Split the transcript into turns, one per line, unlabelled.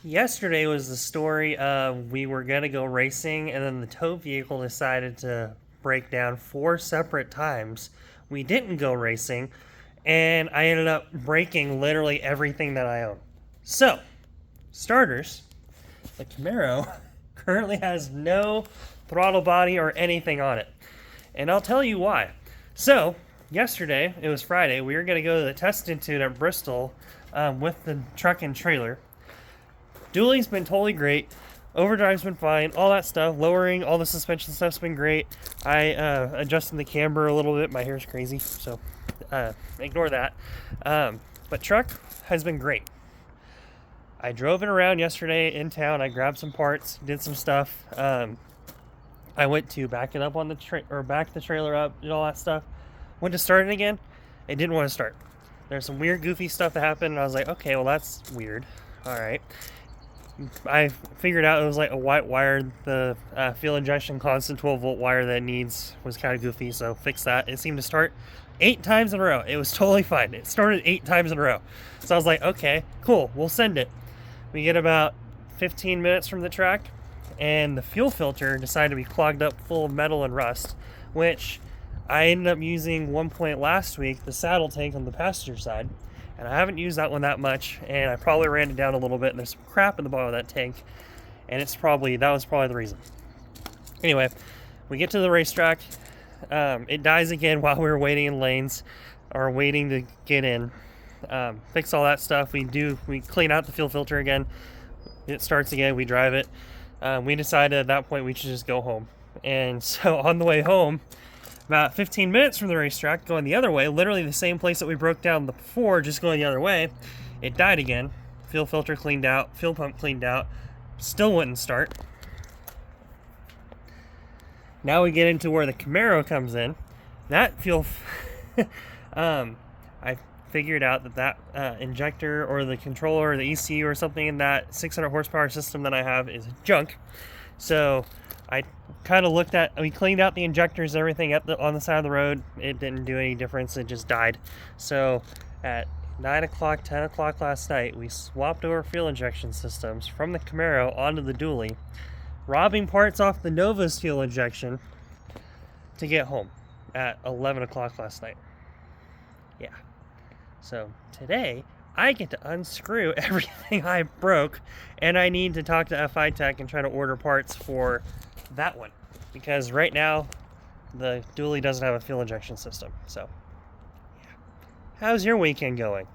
Yesterday was the story of we were going to go racing, and then the tow vehicle decided to break down 4 separate times. We didn't go racing, and I ended up breaking literally everything that I own. So, starters, the Camaro currently has no throttle body or anything on it. And I'll tell you why. So, yesterday, it was Friday, we were going to go to the test institute at Bristol with the truck and trailer. Dually's been totally great. Overdrive's been fine. All that stuff. Lowering all the suspension stuff's been great. I adjusted the camber a little bit. My hair's crazy, so ignore that. But truck has been great. I drove it around yesterday in town. I grabbed some parts, did some stuff. I went to back it up on the back the trailer up, did all that stuff. Went to start it again. It didn't want to start. There's some weird, goofy stuff that happened, and I was like, okay, well that's weird. All right. I figured out it was like a white wire. The fuel injection constant 12-volt wire that it needs was kind of goofy, so fix that. It seemed to start 8 times in a row. It was totally fine. It started 8 times in a row. So I was like, okay, cool, we'll send it. We get about 15 minutes from the track, and the fuel filter decided to be clogged up full of metal and rust, which I ended up using one point last week, the saddle tank on the passenger side. And I haven't used that one that much, and I probably ran it down a little bit, and there's some crap in the bottom of that tank, and that was probably the reason. Anyway, we get to the racetrack. It dies again while we were waiting in lanes, or waiting to get in. Fix all that stuff. We clean out the fuel filter again. It starts again. We drive it. We decided at that point we should just go home. And so on the way home, about 15 minutes from the racetrack, going the other way, literally the same place that we broke down before, just going the other way, it died again. Fuel filter cleaned out, fuel pump cleaned out, still wouldn't start. Now we get into where the Camaro comes in. That I figured out that injector or the controller or the ECU or something in that 600 horsepower system that I have is junk. So I kind of we cleaned out the injectors and everything on the side of the road. It didn't do any difference. It just died. So at 9 o'clock, 10 o'clock last night, we swapped over fuel injection systems from the Camaro onto the Dually, robbing parts off the Nova's fuel injection to get home at 11 o'clock last night. Yeah. So today, I get to unscrew everything I broke, and I need to talk to FI Tech and try to order parts for that one, because right now the Dually doesn't have a fuel injection system. So yeah. How's your weekend going?